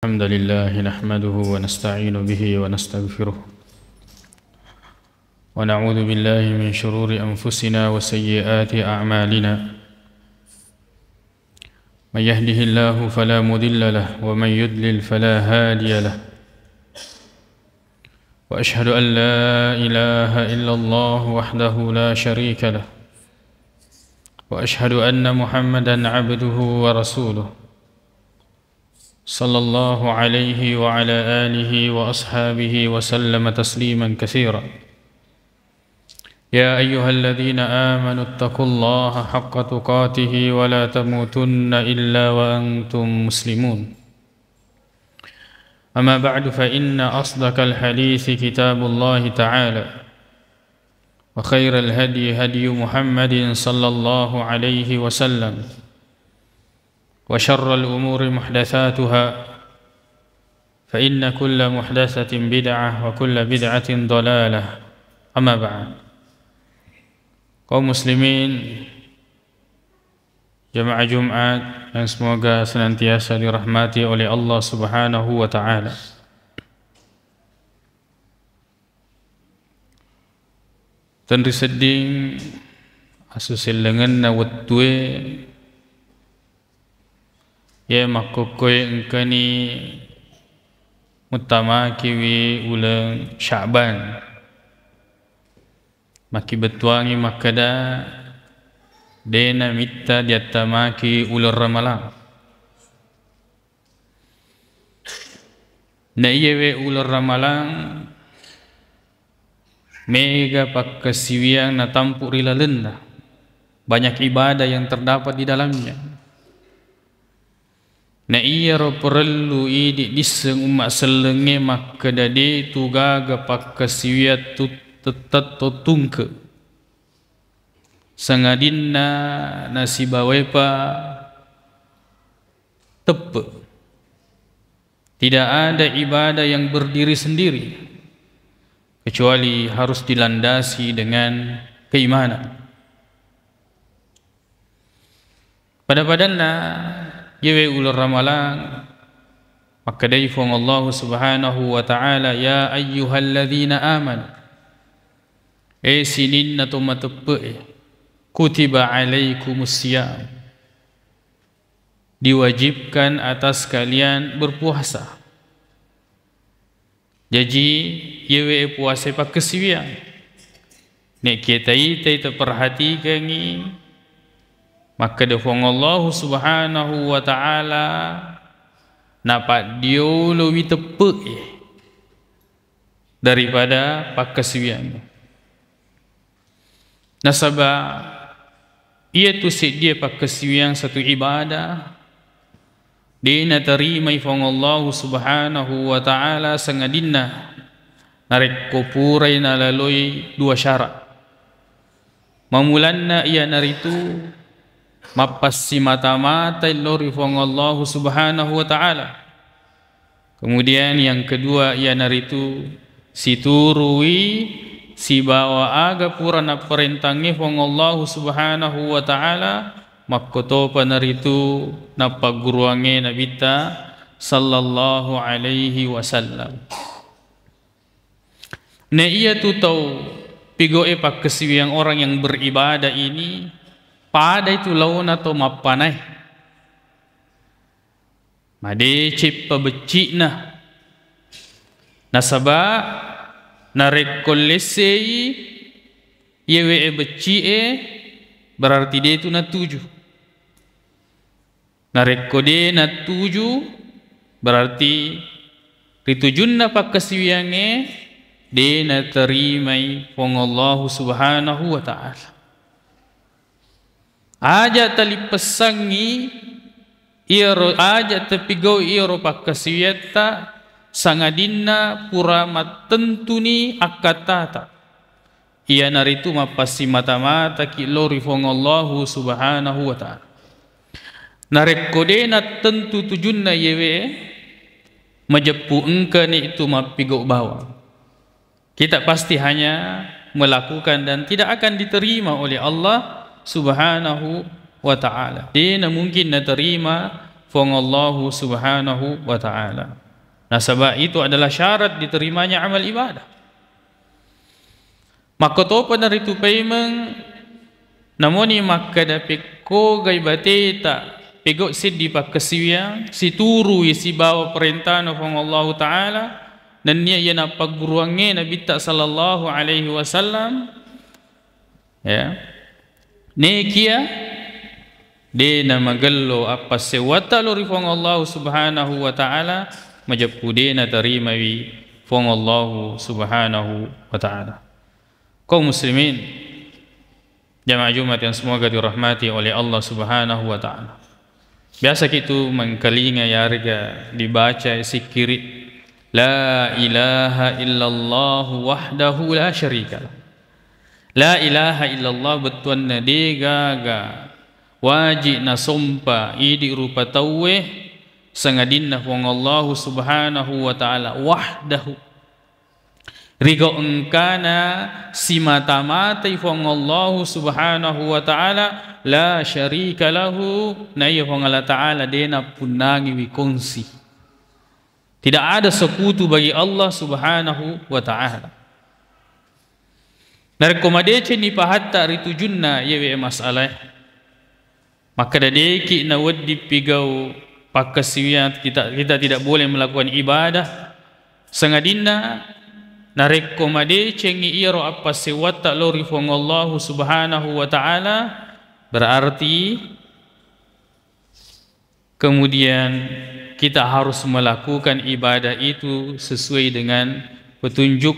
الحمد لله نحمده ونستعين به ونستغفره ونعوذ بالله من شرور أنفسنا وسيئات أعمالنا من يهده الله فلا مضل له ومن يضلل فلا هادي له وأشهد أن لا إله إلا الله وحده لا شريك له وأشهد أن محمدا عبده ورسوله صلى الله عليه وعلى آله وأصحابه وسلم تسليما كثيرا يا أيها الذين آمنوا اتقوا الله حق تقاته ولا تموتن إلا وأنتم مسلمون أما بعد فإن أصدق الحديث كتاب الله تعالى وخير الهدي هدي محمد صلى الله عليه وسلم وشر الأمور محدثاتها فإن كل محدثة بدعة وكل بدعة ضلالة أما بعد kaum muslimin jamaah Jumat yang semoga senantiasa dirahmati oleh Allah Subhanahu wa taala. Tentu seding asusil lengan na watwe ya makokoy engkani mutama kiwi ulang Sya'ban maki betuangi makada dena mitta diatamaki ular Ramalan na iyewe ular Ramalan mega pakkasiwiang na tampuk rilalenda banyak ibadah yang terdapat di dalamnya. Na iya ro perlu idi diseng umat selenge maka dade tugaga pakkasiwiat tetap totungke sangadinna nasibawepa tepe. Tidak ada ibadah yang berdiri sendiri kecuali harus dilandasi dengan keimanan. Pada badanna yewe ulur ramalan maka daifung Allah Subhanahu wa ta'ala ya ayyuhalladzina amanu sinin atau matepe kutiba alaikumus siyam diwajibkan atas kalian berpuasa. Jadi yewe puasa pakai siwiang nek kita ita perhatikan ni maka dafung Allah Subhanahu wa ta'ala napak diolo witepe daripada pakasiwian. Nasabah ia tu dia pakasiwian satu ibadah dina terima ifang Allah Subhanahu wa ta'ala sangadinna narik kupurai nalalui dua syarat. Mamulanna ia naritu mapasi mata-mata ilori fong Allah Subhanahu wa ta'ala. Kemudian yang kedua ia naritu si turui si bawa aga pura na perintangi fong Allah Subhanahu wa ta'ala makkoto panaritu na paguruange nabita sallallahu alaihi wasallam. Na iya tu tau pigoe pakkasiwiang orang yang beribadah ini pada itu lawan atau mapanai made cip pabecik nah nasaba narekolesei yewe becik berarti dia itu na tujuh narekode na tujuh berarti ritujunna pakkasiwiange dia na terimai pong Allah Subhanahu wa ta'ala. Aja tali pesangi iro aja tepigo iro pakkasiwiata sangadinna pura matentuni akatata ia naritu mapasi mata-mata kilori fong Allah Subhanahu wa ta'ala. Narekodena tentu tujunna yewe majepu engkani itu mapigo bawa. Kita pasti hanya melakukan dan tidak akan diterima oleh Allah Subhanahu wa ta'ala. Dia mungkin na terima fong Allah Subhanahu wa taala. Nah, sebab itu adalah syarat diterimanya amal ibadah. Maka to panaritu paimeng namoni maka dapat ko gay bateta pegok siddi pakasiwiang si turu si bawa perintah na fong Allah taala dan niya yana pagguruange Nabi ta sallallahu alaihi wasallam ya nekia de na magallo apa sewata lo rifong Allah subhanahu wa taala majapude na tarimawi fong Allah subhanahu wa taala. Kaum muslimin jamaah Jumat yang semoga dirahmati oleh Allah subhanahu wa taala, biasa kita mengkalinga yarga dibaca sikiri la ilaha illallah wahdahu la syarikalah. La ilaha illallah betuan na degaga wajib na sompa idi rupa taweh sangadinna wong Allah subhanahu wa ta'ala wahdahu rigo engkana si mata-mata wong Allah subhanahu wa ta'ala la syarika lahu na iya wong Allah ta'ala dena punangi wikongsi, tidak ada sekutu bagi Allah subhanahu wa ta'ala. Narkomadece ni pahatta ritujunna yewe masalah maka dadeki na waddi pigau pakasiwian kita tidak boleh melakukan ibadah sangadinna narekomadece ngi iro apa sewata lori fong Allah subhanahu wa ta'ala, berarti kemudian kita harus melakukan ibadah itu sesuai dengan petunjuk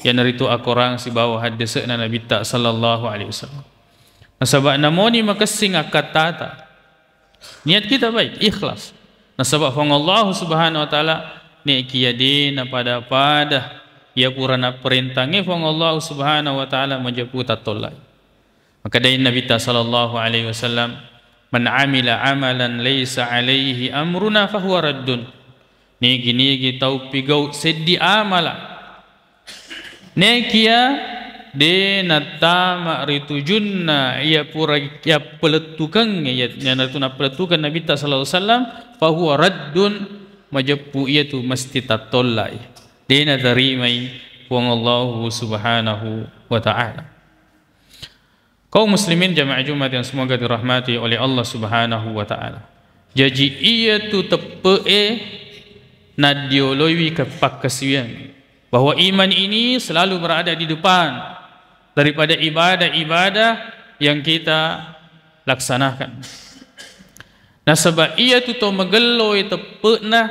yang dari tu akorang si bawah hadis na Nabi ta sallallahu alaihi wasallam. Nasabak namoni makasing akatata niat kita baik ikhlas. Nasabak fong Allah subhanahu wa taala ni kiyadina pada ya purana perintange fong Allah subhanahu wa taala majaputa tolai. Maka dari Nabi ta sallallahu alaihi wasallam man amila amalan laysa alaihi amruna fahuwa raddun. Nigi tau pigau seddi amala nekia de natama ritujunna ya pura ya peletukan ya natuna peletukan Nabi ta sallallahu alaihi wasallam fahuwa raddun majapu ia tu mesti tatolai de na tarimai wong Allah subhanahu wa ta'ala. Kaum muslimin jamaah Jumat yang semoga dirahmati oleh Allah subhanahu wa ta'ala, jadi ia tu tepe na diolowi kepakasian bahwa iman ini selalu berada di depan daripada ibadah-ibadah yang kita laksanakan. Nah sebab ia tu to mageloi tepena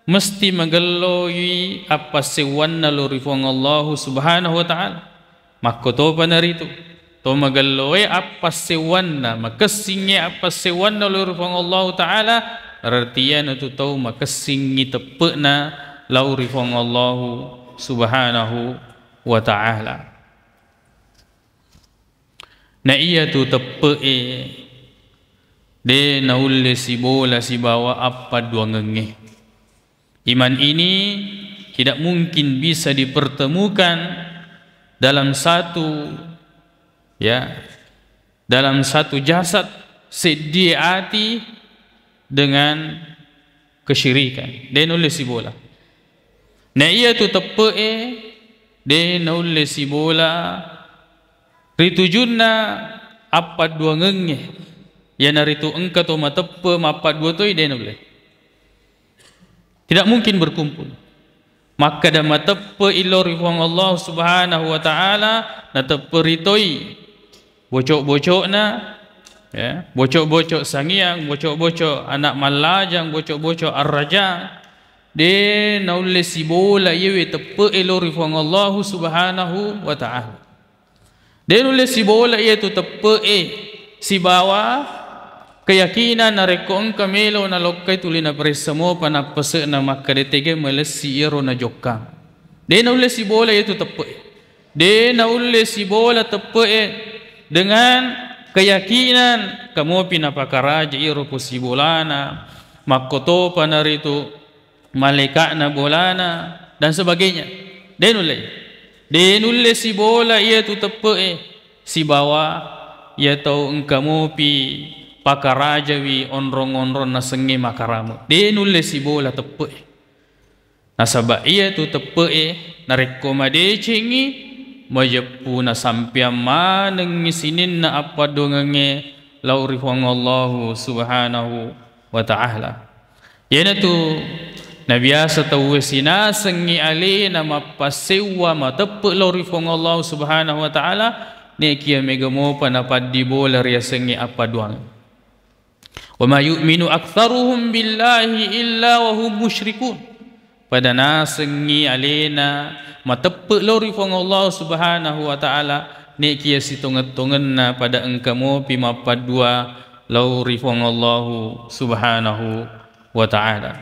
mesti mageloi apa sewanna lori fong Allah subhanahu wa ta'ala. Maka to panari tu to mageloi apa sewanna makasingnya apa sewanna lori fong Allah ta'ala, artinya tu to makasingi tepena lauri fong Allah subhanahu wa ta'ala. Na iya tu tepe de naulle si bola si bawa apa dua ngenge. Iman ini tidak mungkin bisa dipertemukan dalam satu dalam satu jasad sediati dengan kesyirikan. De nulle si bola. Na iya tu tepe de naulle si bola ritujunna apa dua ngenge ya naritu engka to matepe apa dua toy de nulle tidak mungkin berkumpul. Maka da matepe ilori wong Allah subhanahu wa ta'ala na tepe ritoi bocok-bocokna ya bocok-bocok sangiang, bocok-bocok anak malajang, bocok-bocok arrajang de naulle si bola yewe tepe elori fong Allah subhanahu wa ta'ala. De nulle si bola ye tu tepe si bawa keyakinan na rekong kamelo na lokai tulina presamo pana pese na makadetege melesi iro na jokang. De nulle si bola ye tu tepe. De nulle si bola tepe dengan keyakinan kamu pinapakaraja iro si bolana makoto panaritu malaikat na bolana dan sebagainya. Denulle si bola ia tu tepe si bawa ia tahu engkamu pi pakarajawi onrong-onrong na sengi makaramo de nulle si bola tepe nasaba ia tu tepe na rekomade cengi majepu na sampiam manengi sinin na apa dongange lauri Allah subhanahu wa ta'ala yana tu na biasa tahu sina sengi ale na mapasewa matepe lauri Allah subhanahu wa ta'ala ne kia megamo panapad di bola ria sengi apa doang wa ma yu'minu aktsaruhum billahi illa wa hum musyrikun pada nasengi alena matepe lauri Allah subhanahu wa ta'ala ne kia sitonget-tongenna pada engkamo pimapad dua lauri Allah subhanahu wa ta'ala.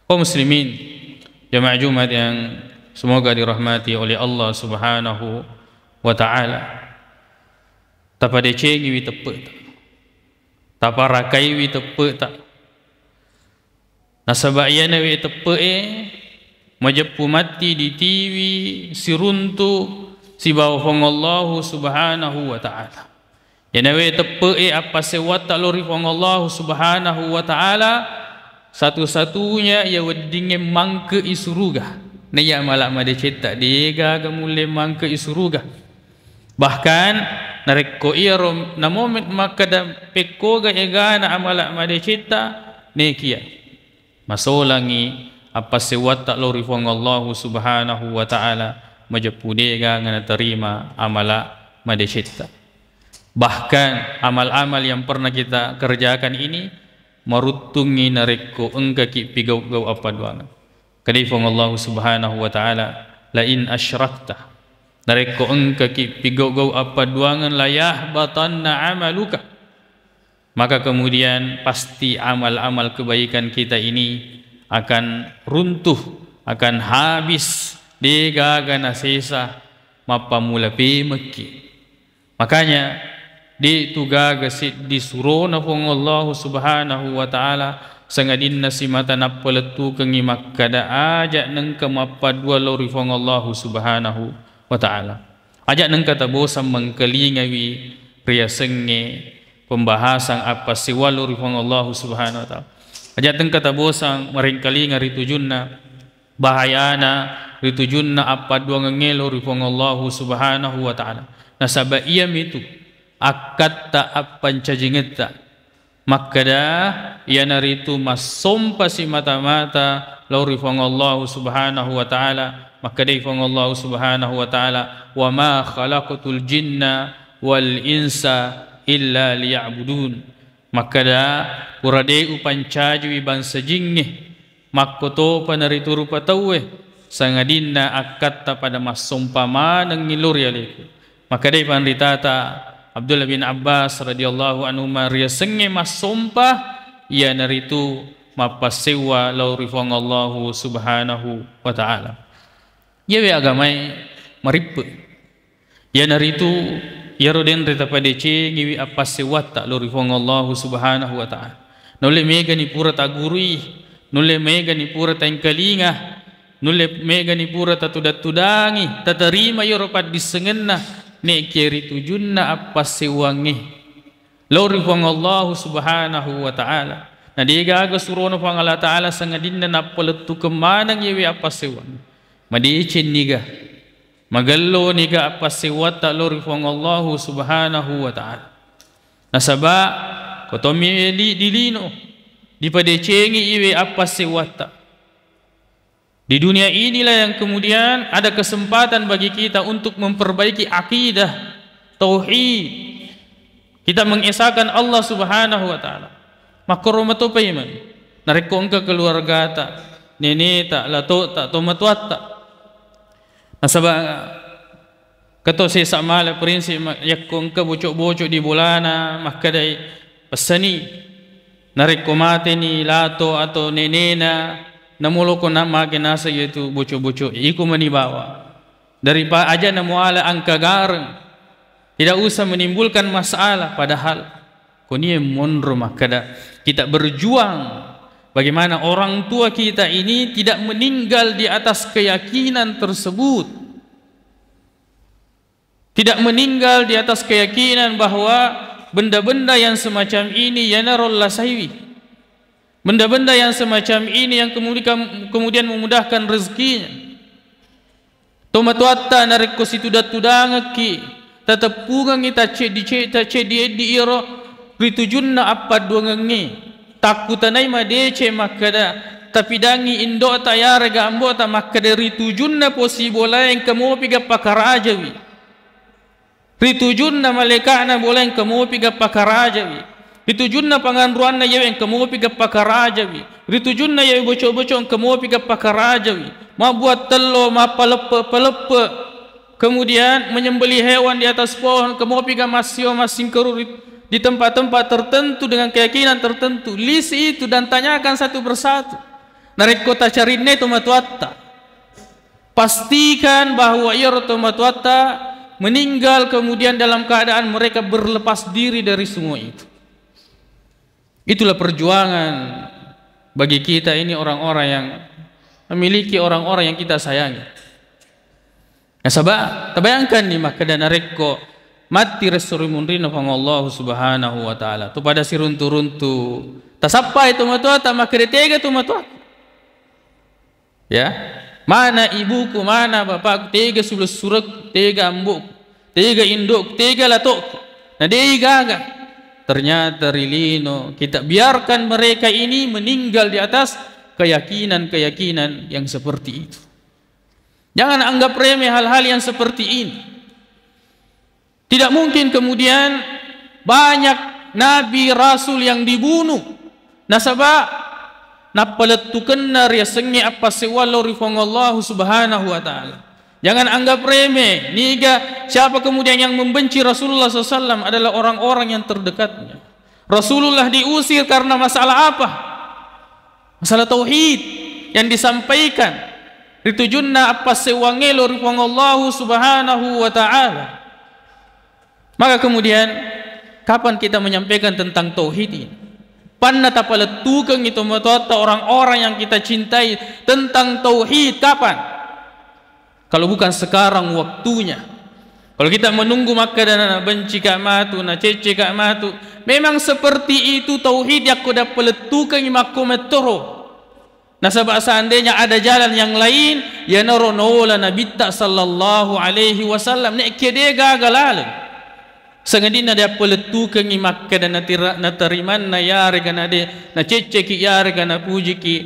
Kaum muslimin jamaah Jumat yang semoga dirahmati oleh Allah subhanahu wa ta'ala, tapada cengi wi tepe tak, taparakai wi tepe tak, nasaba iyana wi tepe majepu mati di TV siruntu si bawang Allah subhanahu wa ta'ala yana wi tepe apa sewata lori Allah subhanahu wa ta'ala satu-satunya ia weddinge mangke isuruga na ya malak made cetak dega gamule mangke isuruga bahkan nareko irom na moment makada pekoga ega na amalak made cetak nekia masolangi apa sewata lori Allah subhanahu wa ta'ala majepu dega ngana terima amalak made cetak bahkan amal-amal yang pernah kita kerjakan ini marutungi nareko engkaki pigau-gau apa doang kadifong Allah subhanahu wa ta'ala la in asyrakta nareko engkaki pigau-gau apa doangan la yahbatanna amaluka maka kemudian pasti amal-amal kebaikan kita ini akan runtuh akan habis digagana sisa mapa mula pemeki makanya di tugaga sit disuruh na pong Allah subhanahu wa ta'ala sangadin na si mata na paletu kengi makada ajak neng kemapadwa lori pong Allah subhanahu wa ta'ala ajak neng katabosan mengkelingawi pria senge pembahasan apa siwa lori pong Allah subhanahu wa ta'ala ajak neng katabosan meringkalinga ritujunna bahayana ritujunna apa dua ngelo lori pong Allah subhanahu wa ta'ala nasaba iyam itu akad tak apan cajingeta makada ia naritu masompa si mata-mata lauri fang Allah subhanahu wa ta'ala makada fang Allah subhanahu wa ta'ala wa ma khalaqatul jinna wal insa illa liya'budun makada urade upan cajwi bangsa jingne makkoto panaritu rupa tawe sangadinna akad tak pada masompa manang ngilur yaliku makada pan ritata Abdullah bin Abbas radhiyallahu anhu maria senge masompa ia naritu mapasewa lauri fang Allah subhanahu wa ta'ala yewe agamai maripe ia naritu ia roden rita padece ngiwi apasewa ta lauri fang Allah subhanahu wa ta'ala nule mega ni pura taguri nule mega ni pura tangkalinga nule mega ni pura tatudat-tudangi tatarima yoropat disengenna ne kiri tujunna apa sewangi lauri fang Allah subhanahu wa ta'ala na digaga surono fang Allah ta'ala sangadinna napaletu kemanang yewi apa sewangi madicin niga magallo niga apa sewata lauri fang Allah subhanahu wa ta'ala nasaba kotomi dilino dipadecengi yewi apa sewata di dunia inilah yang kemudian ada kesempatan bagi kita untuk memperbaiki akidah, tauhid. Kita mengesahkan Allah subhanahu wa ta'ala. Makro mato payman. Nareko engka keluarga ta, nene ta, lato ta, tomatuat ta. Nasaba kato sesa mala prinsip yakko engka bocok-bocok di bulana makadai pesani. Nareko mate ni lato atau nenena namulo ko na maginasa yaitu bocok-bocok iku manibawa daripada aja namuala angka gareng tidak usah menimbulkan masalah padahal kuni monro makada kita berjuang bagaimana orang tua kita ini tidak meninggal di atas keyakinan tersebut tidak meninggal di atas keyakinan bahwa benda-benda yang semacam ini yanarul lasaiwi, benda-benda yang semacam ini yang kemudian memudahkan rezekinya. Tomatuatta narikko situ datudangaki tatapungang ita ce di iro ritujunna apa duangangi takutanai madece makada tapi dangi indo ta yarga ambo ta makada ritujunna posibola yang kamu piga pakarajawi, ritujunna malekana bola yang kamu piga pakarajawi, ritujunna panganruanna yang kamu piga pakarajawi, ritujunna yang bocok-bocok yang kamu piga pakarajawi, ma buat telur, ma pelepe, kemudian menyembelih hewan di atas pohon, kamu piga masio masing kerur di tempat-tempat tertentu dengan keyakinan tertentu. Lisi itu dan tanyakan satu persatu. Narik kota carine tomatuatta. Pastikan bahwa ia tomatuatta meninggal kemudian dalam keadaan mereka berlepas diri dari semua itu. Itulah perjuangan bagi kita ini orang-orang yang memiliki orang-orang yang kita sayangi. Ya sabah, tabayangkan ni makada narekko mati resurimunrina pang Allah Subhanahu wa taala. Tu pada siruntu-runtu. Tasapa itu matuata makada tega tu matuata. Ya, mana ibuku, mana bapakku, tega sudah surak, tega ambuk, tega induk, tega latok. Nah dia gaga. Ternyata rilino kita biarkan mereka ini meninggal di atas keyakinan-keyakinan yang seperti itu. Jangan anggap remeh hal-hal yang seperti ini. Tidak mungkin kemudian banyak nabi rasul yang dibunuh. Nasabah napaletukenna riasengi apa sewalo rifong Allah Subhanahu wa taala. Jangan anggap remeh. Niga siapa kemudian yang membenci Rasulullah SAW adalah orang-orang yang terdekatnya. Rasulullah diusir karena masalah apa? Masalah tauhid yang disampaikan. Ritujunna apa sewangelo rifong Allah Subhanahu wa taala. Maka kemudian kapan kita menyampaikan tentang tauhid ini? Panna tapaletukang itu matata orang-orang yang kita cintai tentang tauhid kapan? Kalau bukan sekarang waktunya. Kalau kita menunggu maka dan benci kak matu, na cece kak matu. Memang seperti itu tauhid yang kuda peletukang mako metoro. Nah sebab seandainya ada jalan yang lain, ya naronola Nabi sallallahu alaihi wasallam nek kede gagalan. Sengadina dia peletukan ni makka dan natariman na yare kana de na cece ki yare kana puji ki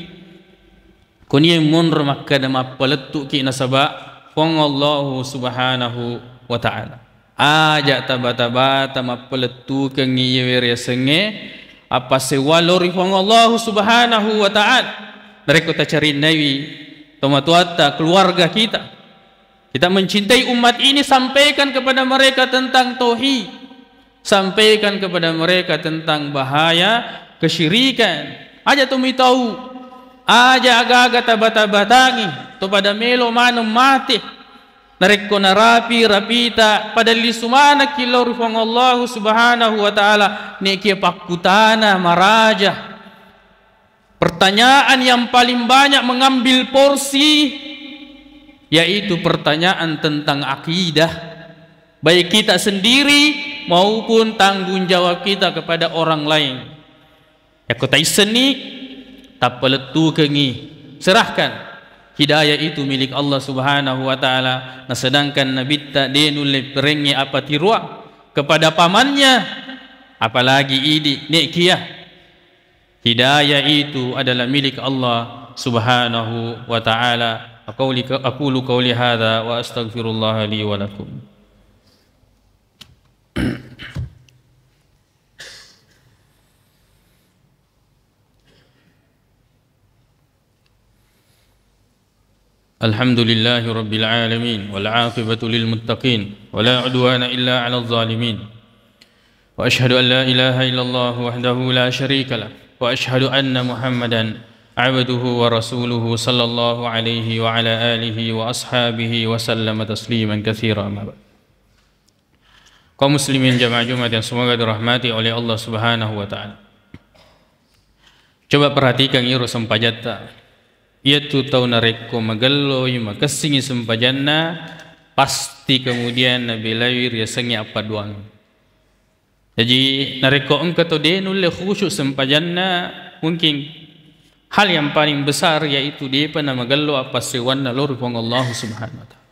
koni monro makka dan mapeletu ki nasaba fong Allah Subhanahu wa taala aja tabata-bata mapeletukan ni yere senge apa sewalori fong Allah Subhanahu wa taala mereka ta cari nawi tomatuata keluarga kita. Kita mencintai umat ini, sampaikan kepada mereka tentang tauhid, sampaikan kepada mereka tentang bahaya kesyirikan. Aja tumi tahu, aja agak-agak tabata-batangi, to pada melo manum mati. Nareko narapi rapita pada lisumana kilo rifong Allah Subhanahu wa taala neki pakutana maraja. Pertanyaan yang paling banyak mengambil porsi yaitu pertanyaan tentang akidah, baik kita sendiri maupun tanggung jawab kita kepada orang lain. Ya kota iseni tapaletu kengi serahkan hidayah itu milik Allah Subhanahu wa taala. Nah sedangkan Nabi tak denul perengi apa tiruak kepada pamannya, apalagi idi nekiyah. Hidayah itu adalah milik Allah Subhanahu wa taala. Aqulu qawli hadza wa astaghfirullah li wa lakum. Alhamdulillahi rabbil alamin wal 'aqibatu lil muttaqin wa la 'udwana illa 'alal zalimin. Wa ashhadu an la ilaha illallah wahdahu la syarika lah wa ashhadu anna Muhammadan abduhu wa rasuluhu sallallahu alaihi wa ala alihi wa ashabihi wa sallama tasliman katsira. Kaum muslimin jamaah Jumat yang semoga dirahmati oleh Allah Subhanahu wa taala. Coba perhatikan iro sempajata. Iatu tau nareko magalloy makasingi sempajanna pasti kemudian nabi lawir ya sengi apa doang. Jadi nareko engka to dia nulle khusyuk sempajanna mungkin hal yang paling besar yaitu dia pernah magallo apa sewanna lor Allah subhanahu wa ta'ala.